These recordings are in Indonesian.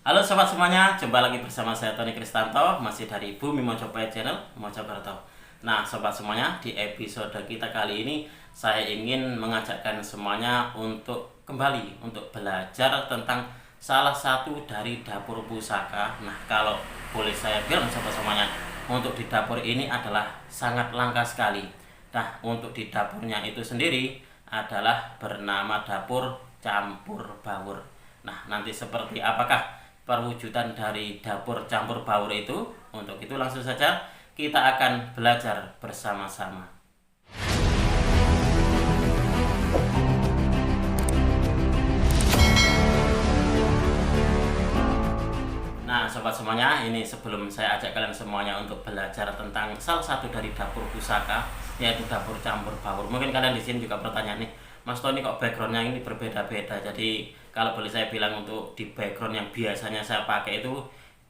Halo sobat semuanya, jumpa lagi bersama saya Tony Kristanto, masih dari Bumi Mojopahit Channel, Mojokerto. Nah sobat semuanya, di episode kita kali ini saya ingin mengajakkan semuanya untuk kembali untuk belajar tentang salah satu dari dapur pusaka. Nah kalau boleh saya bilang sobat semuanya, untuk di dapur ini adalah sangat langka sekali. Nah untuk di dapurnya itu sendiri adalah bernama dapur campur baur. Nah nanti seperti apakah perwujudan dari dapur campur baur itu? Untuk itu langsung saja kita akan belajar bersama-sama. Nah sobat semuanya, ini sebelum saya ajak kalian semuanya untuk belajar tentang salah satu dari dapur pusaka, yaitu dapur campur baur. Mungkin kalian di sini juga bertanya nih, Mas Tony kok backgroundnya ini berbeda-beda. Jadi kalau boleh saya bilang, untuk di background yang biasanya saya pakai itu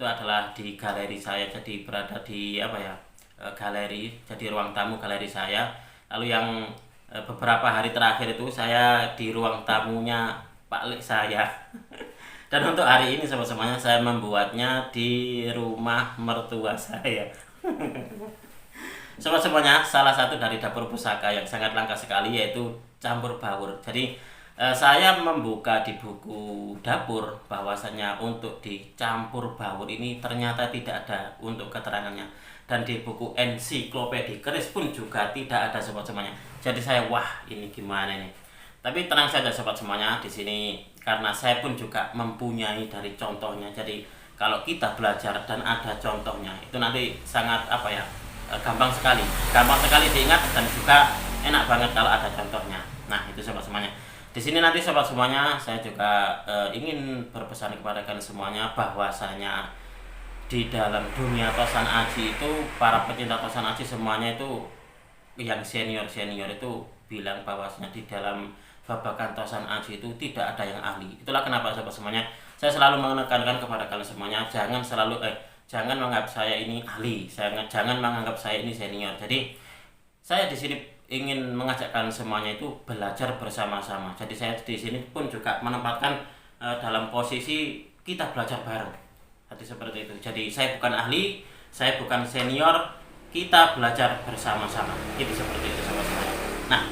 adalah di galeri saya. Jadi berada di apa ya, galeri, jadi ruang tamu galeri saya. Lalu yang beberapa hari terakhir itu saya di ruang tamunya Pak Lek saya. Dan untuk hari ini sama-samanya saya membuatnya di rumah mertua saya. Semuanya, salah satu dari dapur pusaka yang sangat langka sekali yaitu campur baur. Jadi saya membuka di buku dapur bahwasanya untuk dicampur baur ini ternyata tidak ada untuk keterangannya, dan di buku ensiklopedia keris pun juga tidak ada sobat semuanya. Jadi saya wah, ini gimana nih? Tapi tenang saja sobat semuanya, di sini karena saya pun juga mempunyai dari contohnya. Jadi kalau kita belajar dan ada contohnya itu nanti sangat apa ya, gampang sekali diingat, dan juga enak banget kalau ada contohnya. Nah itu sobat semuanya. Di sini nanti sobat semuanya saya juga ingin berpesan kepada kalian semuanya bahwasanya di dalam dunia tosan aji itu, para pecinta tosan aji semuanya itu, yang senior itu bilang bahwasanya di dalam babakan tosan aji itu tidak ada yang ahli. Itulah kenapa sobat semuanya saya selalu menekankan kepada kalian semuanya, jangan menganggap saya ini ahli, jangan menganggap saya ini senior. Jadi saya di sini ingin mengajak kalian semuanya itu belajar bersama-sama. Jadi saya di sini pun juga menempatkan dalam posisi kita belajar bareng. Jadi seperti itu. Jadi saya bukan ahli, saya bukan senior, kita belajar bersama-sama. Itu seperti itu sobat semuanya. Nah,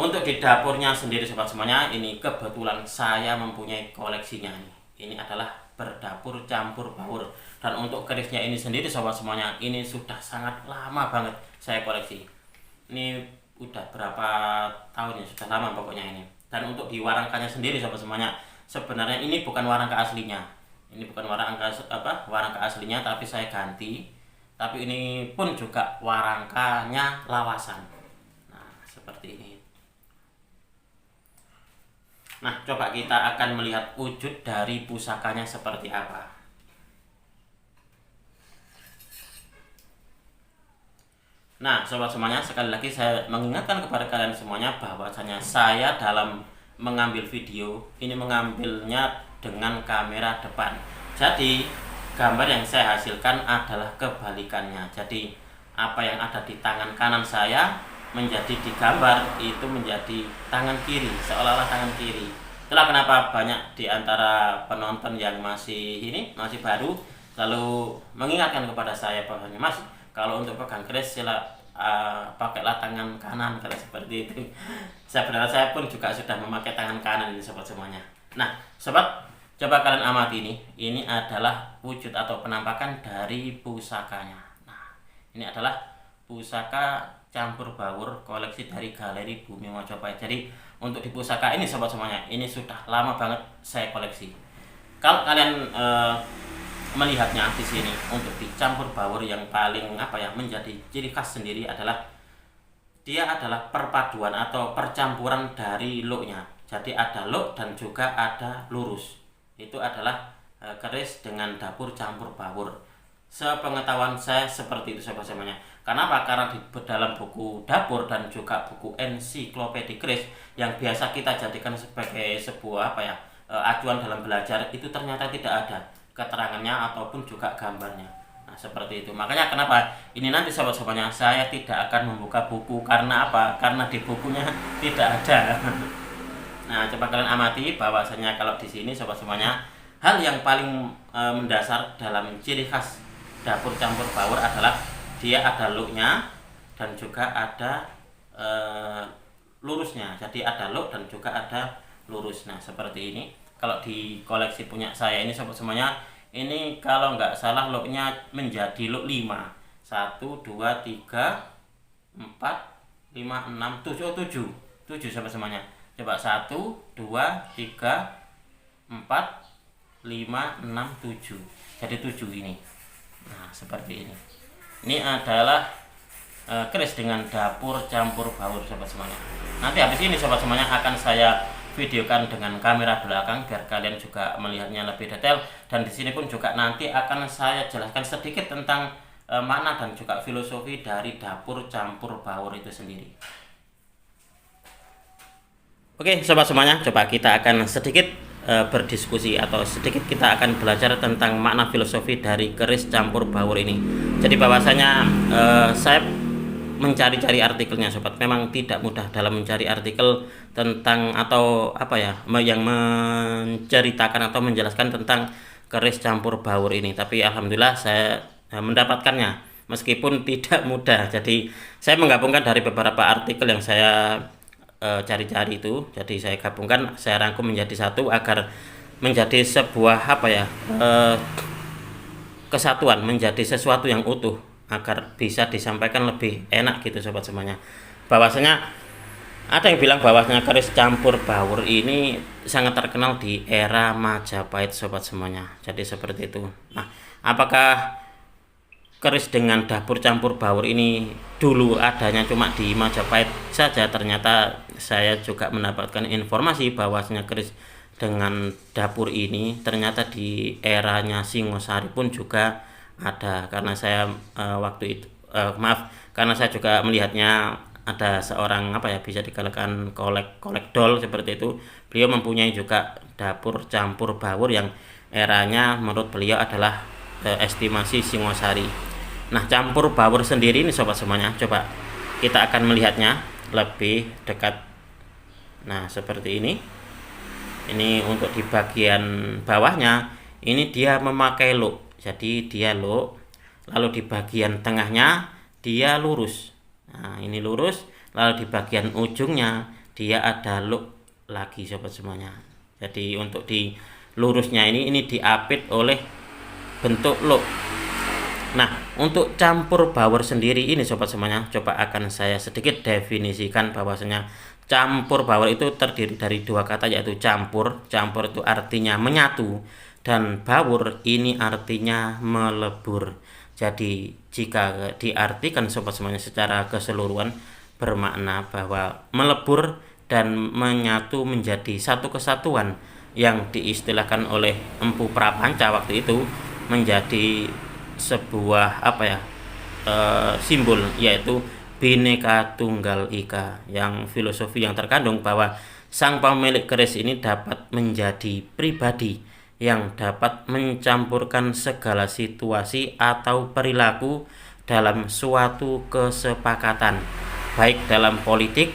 untuk di dapurnya sendiri sobat semuanya, ini kebetulan saya mempunyai koleksinya nih. Ini adalah berdapur campur baur. Dan untuk kerisnya ini sendiri sobat semuanya, ini sudah sangat lama banget saya koleksi. Ini udah berapa tahun ya, sudah lama pokoknya ini. Dan untuk di warangkanya sendiri sobat semuanya, sebenarnya ini bukan warangka aslinya. Ini bukan warangka aslinya, tapi saya ganti. Tapi ini pun juga warangkanya lawasan. Nah, seperti ini. Nah, coba kita akan melihat wujud dari pusakanya seperti apa. Nah, sobat semuanya, sekali lagi saya mengingatkan kepada kalian semuanya bahwasanya saya dalam mengambil video ini mengambilnya dengan kamera depan. Jadi, gambar yang saya hasilkan adalah kebalikannya. Jadi, apa yang ada di tangan kanan saya menjadi digambar itu menjadi tangan kiri, seolah-olah tangan kiri. Itulah kenapa banyak di antara penonton yang masih baru lalu mengingatkan kepada saya bahwasanya, Mas, kalau untuk pegang keris pakailah tangan kanan, kalau seperti itu. Sebenarnya saya pun juga sudah memakai tangan kanan ini sobat semuanya. Nah sobat, coba kalian amati ini adalah wujud atau penampakan dari pusakanya. Nah ini adalah pusaka campur baur koleksi dari galeri Bumi Mojopahit. Jadi untuk di pusaka ini sobat semuanya, ini sudah lama banget saya koleksi. Kalau kalian melihatnya di sini, untuk dicampur baur yang paling menjadi ciri khas sendiri adalah dia adalah perpaduan atau percampuran dari looknya. Jadi ada look dan juga ada lurus. Itu adalah keris dengan dapur campur baur. Sepengetahuan saya seperti itu sobat semuanya. Kenapa? Karena di dalam buku dapur dan juga buku ensiklopedia keris yang biasa kita jadikan sebagai sebuah acuan dalam belajar, itu ternyata tidak ada keterangannya ataupun juga gambarnya. Nah seperti itu. Makanya kenapa ini nanti sobat-sobatnya saya tidak akan membuka buku. Karena apa? Karena di bukunya tidak ada. Nah coba kalian amati bahwasanya kalau di sini sobat semuanya hal yang paling mendasar dalam ciri khas dapur campur baur adalah dia ada looknya dan juga ada lurusnya. Jadi ada look dan juga ada lurus. Nah seperti ini. Kalau di koleksi punya saya ini sobat semuanya, ini kalau nggak salah looknya menjadi look 5. 1, 2, 3, 4, 5, 6, 7. Oh 7 sobat semuanya. Coba 1, 2, 3, 4, 5, 6, 7. Jadi 7 ini. Nah seperti ini. Ini adalah keris dengan dapur campur baur sobat semuanya. Nanti habis ini sobat semuanya akan saya videokan dengan kamera belakang biar kalian juga melihatnya lebih detail, dan di sini pun juga nanti akan saya jelaskan sedikit tentang makna dan juga filosofi dari dapur campur baur itu sendiri. Oke sobat semuanya, coba kita akan sedikit berdiskusi atau sedikit kita akan belajar tentang makna filosofi dari keris campur baur ini. Jadi bahwasanya saya mencari-cari artikelnya sobat, memang tidak mudah dalam mencari artikel tentang atau apa ya yang menceritakan atau menjelaskan tentang keris campur baur ini, tapi alhamdulillah saya mendapatkannya meskipun tidak mudah. Jadi saya menggabungkan dari beberapa artikel yang saya cari-cari itu, jadi saya gabungkan, saya rangkum menjadi satu agar menjadi sebuah apa ya kesatuan, menjadi sesuatu yang utuh agar bisa disampaikan lebih enak gitu sobat semuanya. Bahwasanya ada yang bilang bahwasanya keris campur baur ini sangat terkenal di era Majapahit sobat semuanya. Jadi seperti itu. Nah, apakah keris dengan dapur campur baur ini dulu adanya cuma di Majapahit saja? Ternyata saya juga mendapatkan informasi bahwasanya keris dengan dapur ini ternyata di eranya Singosari pun juga ada, karena saya waktu itu karena saya juga melihatnya ada seorang apa ya, bisa dikatakan kolektor seperti itu. Beliau mempunyai juga dapur campur baur yang eranya menurut beliau adalah estimasi Singosari. Nah campur baur sendiri ini sobat semuanya, coba kita akan melihatnya lebih dekat. Nah seperti ini untuk di bagian bawahnya ini dia memakai look. Jadi dia look, lalu di bagian tengahnya dia lurus. Nah ini lurus, lalu di bagian ujungnya dia ada look lagi sobat semuanya. Jadi untuk di lurusnya ini diapit oleh bentuk look. Nah untuk campur baur sendiri ini sobat semuanya, coba akan saya sedikit definisikan bahwasanya campur baur itu terdiri dari dua kata, yaitu campur itu artinya menyatu, dan baur ini artinya melebur. Jadi jika diartikan sobat semuanya secara keseluruhan bermakna bahwa melebur dan menyatu menjadi satu kesatuan yang diistilahkan oleh Empu Prapanca waktu itu menjadi sebuah apa ya simbol, yaitu Bhinneka Tunggal Ika, yang filosofi yang terkandung bahwa sang pemilik keris ini dapat menjadi pribadi yang dapat mencampurkan segala situasi atau perilaku dalam suatu kesepakatan, baik dalam politik,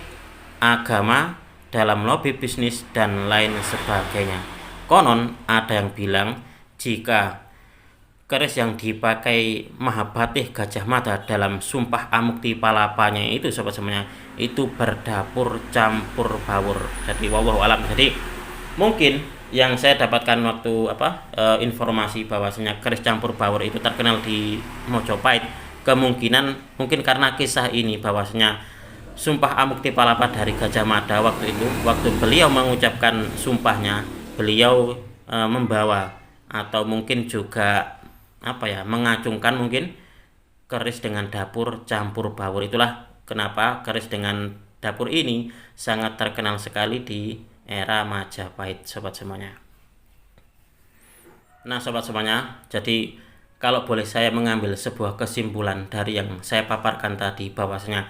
agama, dalam lobby bisnis, dan lain sebagainya. Konon ada yang bilang jika keris yang dipakai Mahabhatih Gajah Mada dalam Sumpah Amukti Palapanya itu sobat semuanya, itu berdapur campur baur. Jadi wallahu alam. Jadi mungkin yang saya dapatkan waktu informasi bahwasanya keris campur baur itu terkenal di Mojopahit, kemungkinan mungkin karena kisah ini bahwasanya Sumpah Amukti Palapa dari Gajah Mada waktu itu, waktu beliau mengucapkan sumpahnya, beliau membawa atau mungkin juga mengacungkan mungkin keris dengan dapur campur baur. Itulah kenapa keris dengan dapur ini sangat terkenal sekali di era Majapahit sobat semuanya. Nah sobat semuanya, jadi kalau boleh saya mengambil sebuah kesimpulan dari yang saya paparkan tadi, bahwasanya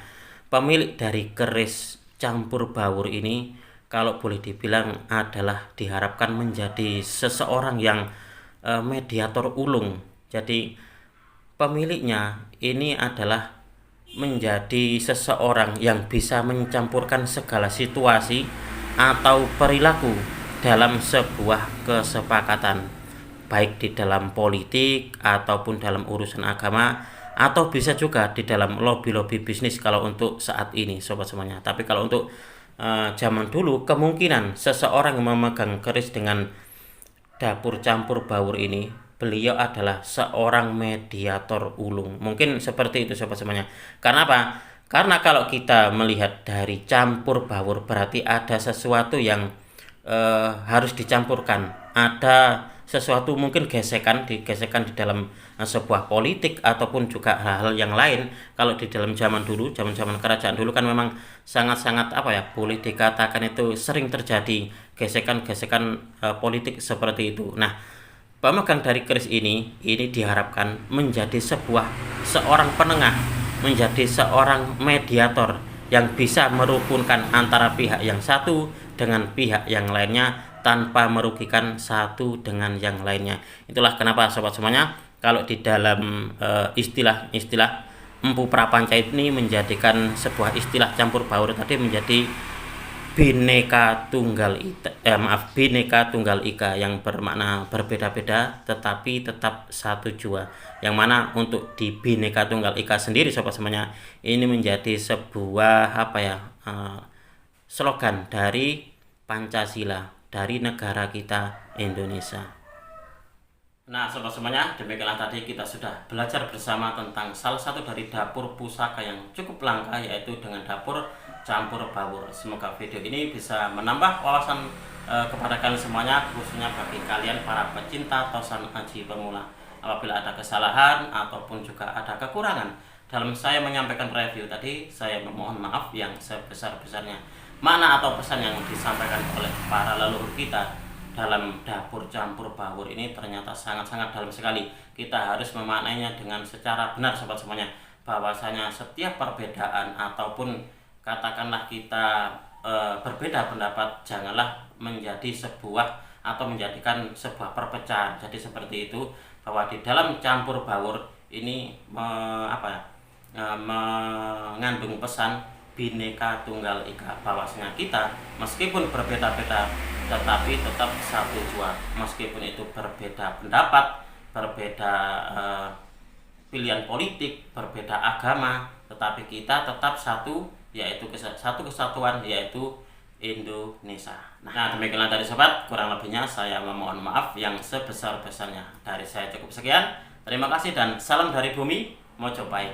pemilik dari keris campur baur ini kalau boleh dibilang adalah diharapkan menjadi seseorang yang mediator ulung. Jadi pemiliknya ini adalah menjadi seseorang yang bisa mencampurkan segala situasi atau perilaku dalam sebuah kesepakatan. baik di dalam politik ataupun dalam urusan agama, atau bisa juga di dalam lobby-lobby bisnis kalau untuk saat ini sobat semuanya. Tapi kalau untuk zaman dulu, kemungkinan seseorang yang memegang keris dengan dapur campur baur ini, beliau adalah seorang mediator ulung. Mungkin seperti itu sobat semuanya. Karena apa? Karena kalau kita melihat dari campur baur, berarti ada sesuatu yang harus dicampurkan. Ada sesuatu, mungkin digesekan di dalam sebuah politik ataupun juga hal-hal yang lain. Kalau di dalam zaman dulu, zaman-zaman kerajaan dulu kan memang sangat-sangat apa ya, boleh dikatakan itu sering terjadi gesekan-gesekan politik seperti itu. Nah, pemegang dari keris ini diharapkan menjadi seorang penengah, menjadi seorang mediator yang bisa merukunkan antara pihak yang satu dengan pihak yang lainnya tanpa merugikan satu dengan yang lainnya. Itulah kenapa sobat semuanya, kalau di dalam istilah-istilah Empu Prapanca ini menjadikan sebuah istilah campur baur tadi menjadi Bhinneka Tunggal Ika, yang bermakna berbeda-beda tetapi tetap satu jua. Yang mana untuk di Bhinneka Tunggal Ika sendiri sobat semuanya, ini menjadi sebuah slogan dari Pancasila, dari negara kita Indonesia. Nah sobat semuanya, demikianlah tadi kita sudah belajar bersama tentang salah satu dari dapur pusaka yang cukup langka, yaitu dengan dapur campur baur. Semoga video ini bisa menambah wawasan kepada kalian semuanya, khususnya bagi kalian para pecinta tosan aji pemula. Apabila ada kesalahan ataupun juga ada kekurangan dalam saya menyampaikan review tadi, saya memohon maaf yang sebesar-besarnya. Makna atau pesan yang disampaikan oleh para leluhur kita dalam dapur campur baur ini ternyata sangat-sangat dalam sekali. Kita harus memaknainya dengan secara benar sobat semuanya, bahwasanya setiap perbedaan ataupun katakanlah kita berbeda pendapat, janganlah menjadi sebuah atau menjadikan sebuah perpecahan. Jadi seperti itu, bahwa di dalam campur baur ini mengandung pesan Bhinneka Tunggal Ika, bahwasanya kita meskipun berbeda-beda tetapi tetap satu jua. Meskipun itu berbeda pendapat, berbeda pilihan politik, berbeda agama, tetapi kita tetap satu, yaitu satu kesatuan, yaitu Indonesia. Nah demikianlah dari sobat, kurang lebihnya saya memohon maaf yang sebesar-besarnya. Dari saya cukup sekian, terima kasih dan salam dari bumi Mojopahit.